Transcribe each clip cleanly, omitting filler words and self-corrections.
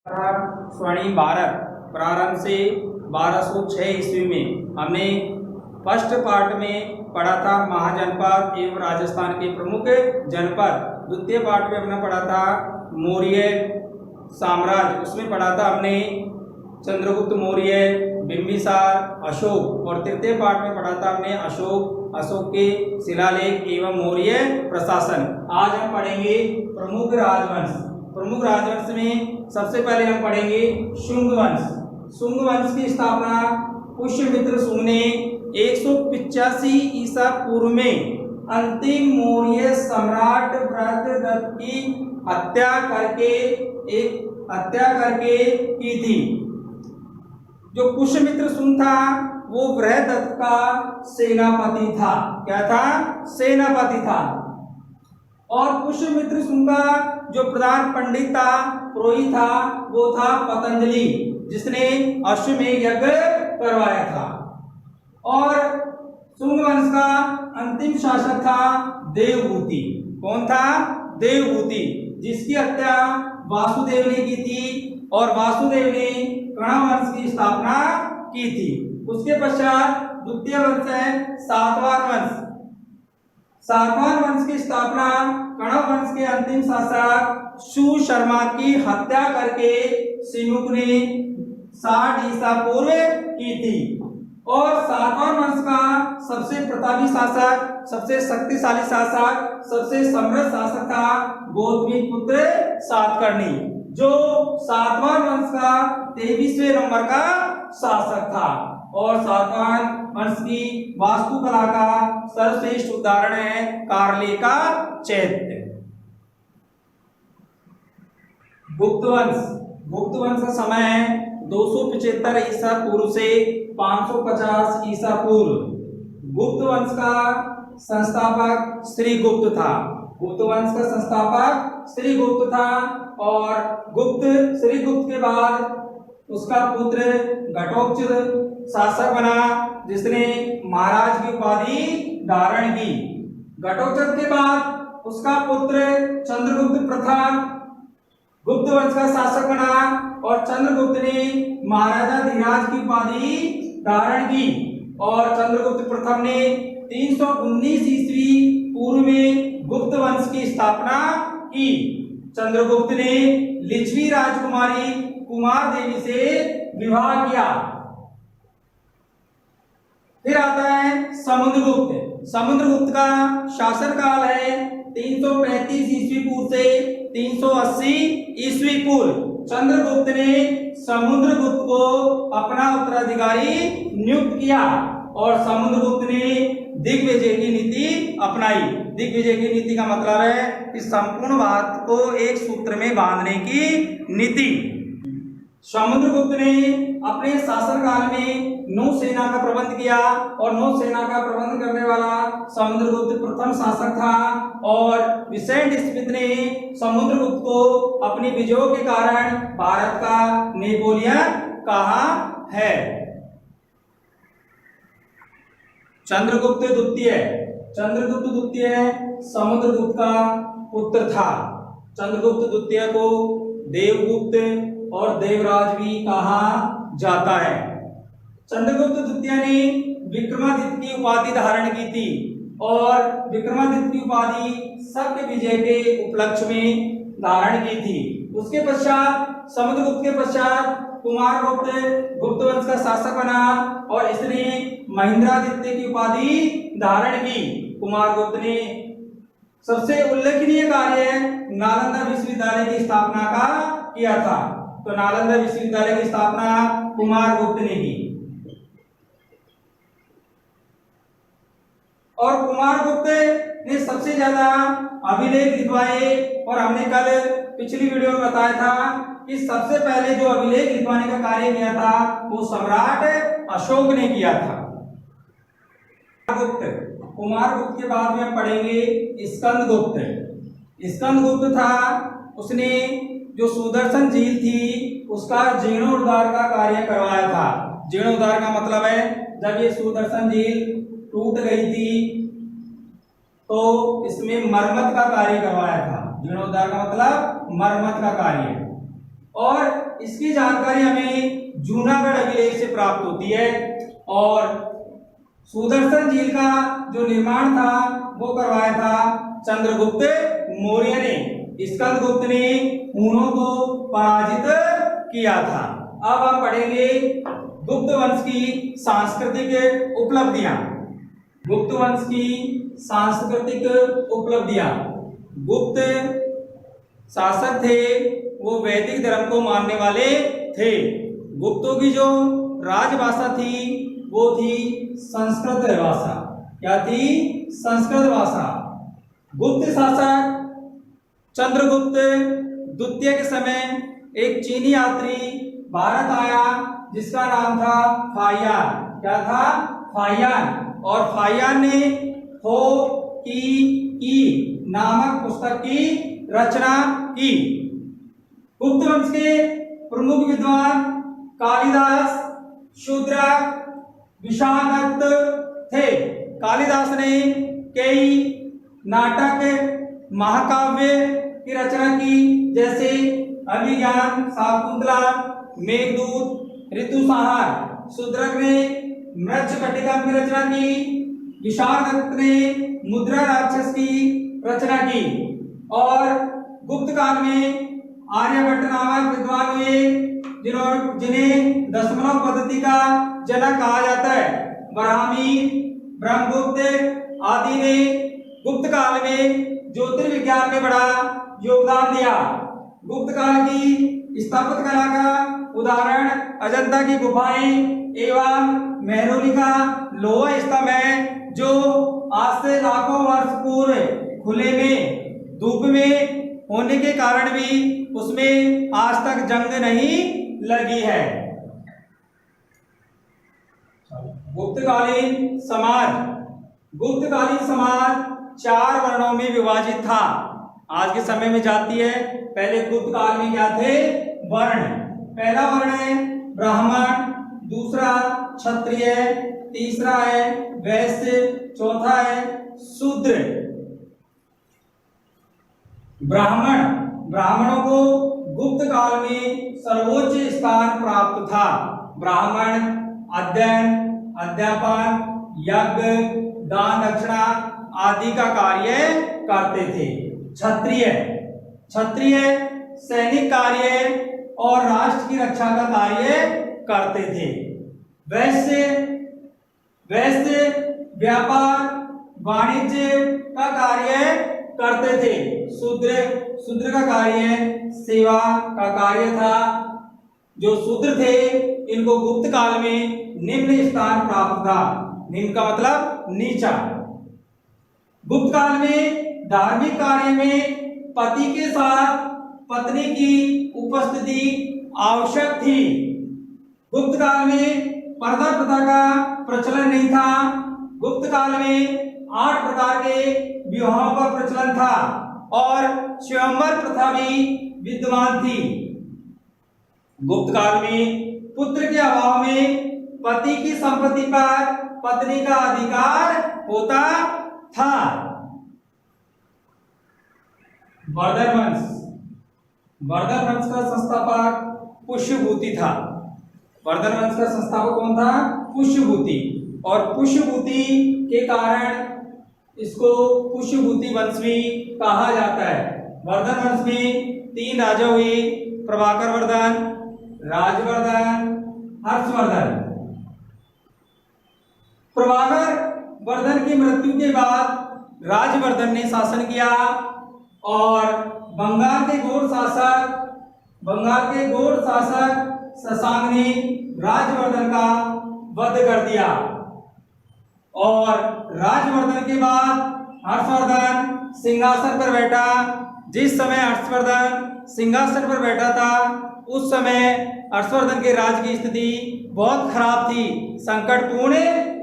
स्वर्णिम भारत प्रारंभ से 1206 ईस्वी में हमने फर्स्ट पार्ट में पढ़ा था महाजनपद एवं राजस्थान के प्रमुख जनपद। द्वितीय पार्ट में हमने पढ़ा था मौर्य साम्राज्य, उसमें पढ़ा था हमने चंद्रगुप्त मौर्य, बिंबिसार, अशोक। और तृतीय पार्ट में पढ़ा था हमने अशोक के शिलालेख एवं मौर्य प्रशासन। आज हम पढ़ेंगे प्रमुख राजवंश। प्रमुख राजवंश में सबसे पहले हम पढ़ेंगे शुंग वंश। शुंग वंश की स्थापना पुष्यमित्र शुंग ने 185 ईसा पूर्व में अंतिम मौर्य सम्राट वृषदत्त की हत्या करके की थी। जो पुष्यमित्र शुंग था वो वृषदत्त का सेनापति था। क्या था? सेनापति था। और पुष्यमित्र शुंग का जो प्रधान पंडित था, पुरोहित था, वो था पतंजलि, जिसने अश्वमेध यज्ञ करवाया था। और शुंग वंश का अंतिम शासक था देवहूति। कौन था? देवहूति, जिसकी हत्या वासुदेव ने की थी और वासुदेव ने कणव वंश की स्थापना की थी। उसके पश्चात द्वितीय वंश है सातवाहन वंश। सातवाहन वंश की स्थापना कणव वंश के अंतिम शासक सुशर्मा की हत्या करके सिमुक ने 60 ईसा पूर्व की थी। और सातवाहन वंश का सबसे प्रतापी शासक, सबसे शक्तिशाली शासक, सबसे समृद्ध शासक था गौतमी पुत्र सातकर्णी, जो सातवाहन वंश का 23वें नंबर का शासक था। और सातवाहन वंश की वास्तुकला का सर्वश्रेष्ठ उदाहरण है कार्ले का चैत्य। गुप्त वंश। गुप्त वंश का समय है 275 ईसा पूर्व से 550 ईसा पूर्व। गुप्त वंश का संस्थापक श्रीगुप्त था। गुप्त वंश का संस्थापक श्रीगुप्त था। और श्रीगुप्त के बाद उसका पुत्र घटोत्कच शासक बना, जिसने महाराज की उपाधि धारण की। घटोत्कच के बाद उसका पुत्र चंद्रगुप्त प्रथम गुप्त वंश का शासक बना और चंद्रगुप्त ने महाराजा धीराज की उपाधि धारण की। और चंद्रगुप्त प्रथम ने 319 ईस्वी पूर्व में गुप्त वंश की स्थापना की। चंद्रगुप्त ने लिच्छवी राजकुमारी कुमार देवी से विवाह किया। फिर आता है समुद्रगुप्त। समुद्रगुप्त का शासन काल है 335 ईस्वी पूर्व से 380 ईस्वी पूर्व। चंद्रगुप्त ने समुद्रगुप्त को अपना उत्तराधिकारी नियुक्त किया और समुद्रगुप्त ने दिग्विजय की नीति अपनाई। दिग्विजय की नीति का मतलब है कि संपूर्ण बात को एक सूत्र में बांधने की नीति। समुद्रगुप्त ने अपने शासनकाल में नौसेना का प्रबंध किया और नौसेना का प्रबंध करने वाला समुद्रगुप्त प्रथम शासक था। और विसेंट स्मिथ ने समुद्रगुप्त को अपनी विजयों के कारण भारत का नेपोलियन कहा है। चंद्रगुप्त द्वितीय। चंद्रगुप्त द्वितीय समुद्रगुप्त का पुत्र था। चंद्रगुप्त द्वितीय को देवगुप्त और देवराज भी कहा जाता है। चंद्रगुप्त द्वितीय ने विक्रमादित्य की उपाधि धारण की थी और विक्रमादित्य की उपाधि सत्य विजय के उपलक्ष्य में धारण की थी। उसके पश्चात समुद्रगुप्त के पश्चात कुमारगुप्त गुप्त वंश का शासक बना और इसने महेंद्रादित्य की उपाधि धारण की। कुमारगुप्त ने सबसे उल्लेखनीय कार्य नालंदा विश्वविद्यालय की स्थापना का किया था। तो नालंदा विश्वविद्यालय की स्थापना कुमारगुप्त ने की। और कुमारगुप्त ने सबसे ज्यादा अभिलेख लिखवाए। और हमने कल पिछली वीडियो में बताया था कि सबसे पहले जो अभिलेख लिखवाने का कार्य किया था वो सम्राट अशोक ने किया था। कुमारगुप्त के बाद में हम पढ़ेंगे स्कंदगुप्त। स्कंदगुप्त था, उसने जो सुदर्शन झील थी उसका जीर्णोद्धार का कार्य करवाया था। जीर्णोद्धार का मतलब है जब ये सुदर्शन झील टूट गई थी तो इसमें मरम्मत का कार्य करवाया था। जीर्णोद्धार का मतलब मरम्मत का कार्य। और इसकी जानकारी हमें जूनागढ़ अभिलेख से प्राप्त होती है। और सुदर्शन झील का जो निर्माण था वो करवाया था चंद्रगुप्त मौर्य ने। स्कंदगुप्त ने हुनों को पराजित किया था। अब हम पढ़ेंगे गुप्त वंश की सांस्कृतिक उपलब्धियां। गुप्त वंश की सांस्कृतिक उपलब्धियां। गुप्त शासक थे वो वैदिक धर्म को मानने वाले थे। गुप्तों की जो राजभाषा थी वो थी संस्कृत भाषा। क्या थी? संस्कृत भाषा। गुप्त शासक चंद्रगुप्त द्वितीय के समय एक चीनी यात्री भारत आया जिसका नाम था फाहियान। क्या था? फाहियान। और फाहियान ने हो की नामक पुस्तक की रचना की। गुप्त वंश के प्रमुख विद्वान कालिदास, शूद्रक, विशाखदत्त थे। कालिदास ने कई नाटक, महाकाव्य की रचना की, जैसे अभिज्ञान, शाकुंतला, मेघदूत, ऋतुसंहार। शूद्रक ने मृच्छकटिकम की रचना की। विशाखदत्त ने मुद्रा राक्षस की रचना की। और गुप्त काल में आर्यभट्ट नामक विद्वान हुए जिन्हें दशमलव पद्धति का जनक कहा जाता है। ब्राह्मी, ब्रह्मगुप्त आदि ने गुप्त काल में ज्योतिर्विज्ञान में बड़ा योगदान दिया। गुप्त काल की स्थापत्य कला का उदाहरण अजंता की गुफाएं एवं मेहरौली का लोहा स्तंभ है, जो आज से लाखों वर्ष पूर्व खुले में धूप में होने के कारण भी उसमें आज तक जंग नहीं लगी है। गुप्तकालीन समाज। गुप्तकालीन समाज 4 वर्णों में विभाजित था। आज के समय में जाति है, पहले गुप्त काल में क्या थे? वर्ण। पहला वर्ण है ब्राह्मण, दूसरा क्षत्रिय, तीसरा है वैश्य, चौथा है शूद्र। ब्राह्मण, ब्राह्मणों को गुप्त काल में सर्वोच्च स्थान प्राप्त था। ब्राह्मण अध्ययन, अध्यापन, यज्ञ, दान दक्षिणा आदि का कार्य करते थे। क्षत्रिय, क्षत्रिय सैनिक कार्य और राष्ट्र की रक्षा का कार्य करते थे। वैश्य, वैश्य व्यापार वाणिज्य का कार्य करते थे। शूद्र, शूद्र का कार्य सेवा का कार्य था। जो शूद्र थे इनको गुप्त काल में निम्न स्थान प्राप्त था। निम्न का मतलब नीचा। गुप्त काल में धार्मिक कार्य में पति के साथ पत्नी की उपस्थिति आवश्यक थी। गुप्त काल में पर्दा प्रथा का प्रचलन नहीं था। गुप्त काल में 8 प्रकार के विवाहों का प्रचलन था और स्वयंवर प्रथा भी विद्यमान थी। गुप्त काल में पुत्र के अभाव में पति की संपत्ति पर पत्नी का अधिकार होता था। वर्धन वंश, वर्धन वंश का संस्थापक पुष्यभूति था। वर्धन वंश का संस्थापक कौन था? पुष्यभूति। और पुष्यभूति के कारण इसको पुष्यभूति वंश भी कहा जाता है। वर्धन वंश में 3 राजा हुए, प्रभाकर वर्धन, राजवर्धन, हर्षवर्धन। प्रभाकर वर्धन की मृत्यु के बाद राजवर्धन ने शासन किया और बंगाल के गौड़ शासक शशांक ने राजवर्धन का वध कर दिया। और राजवर्धन के बाद हर्षवर्धन सिंहासन पर बैठा। जिस समय हर्षवर्धन सिंहासन पर बैठा था उस समय हर्षवर्धन के राज की स्थिति बहुत खराब थी, संकटपूर्ण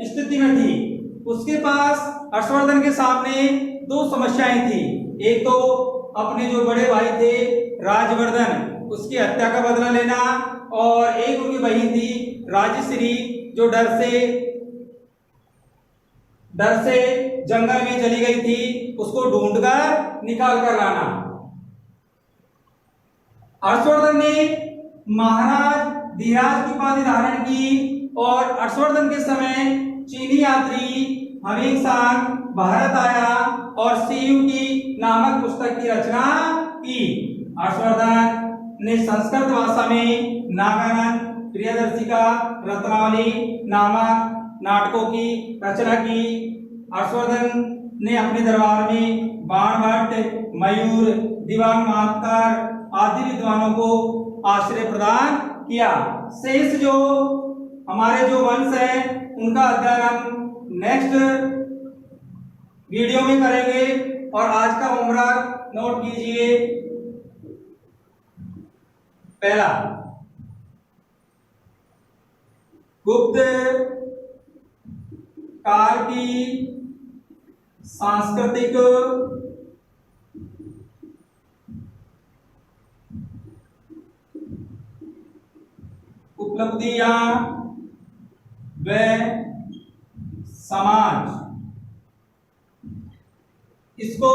स्थिति में थी। उसके पास हर्षवर्धन के सामने 2 समस्याएं थी। एक तो अपने जो बड़े भाई थे राजवर्धन, उसकी हत्या का बदला लेना, और एक उनकी बहन थी राजश्री जो डर से जंगल में चली गई थी, उसको ढूंढकर निकाल कर लाना। हर्षवर्धन ने महाराज धीराज की उपाधि धारण की और हर्षवर्धन के समय चीनी यात्री हमिंगसांग भारत आया और सीयूकी नामक पुस्तक की रचना की। हर्षवर्धन ने संस्कृत भाषा में नागानंद, प्रियदर्शिका, रत्नावली नामक नाटकों की रचना की। हर्षवर्धन ने अपने दरबार में बाणभट्ट, मयूर, दिवांग मात्तर आदि विद्वानों को आश्रय प्रदान किया। शेष जो हमारे जो वंश है उनका अध्ययन हम नेक्स्ट वीडियो में करेंगे। और आज का होमवर्क नोट कीजिए। पहला, गुप्त काल की सांस्कृतिक उपलब्धियां व समाज, इसको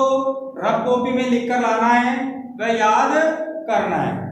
रफ कॉपी में लिखकर लाना है व याद करना है।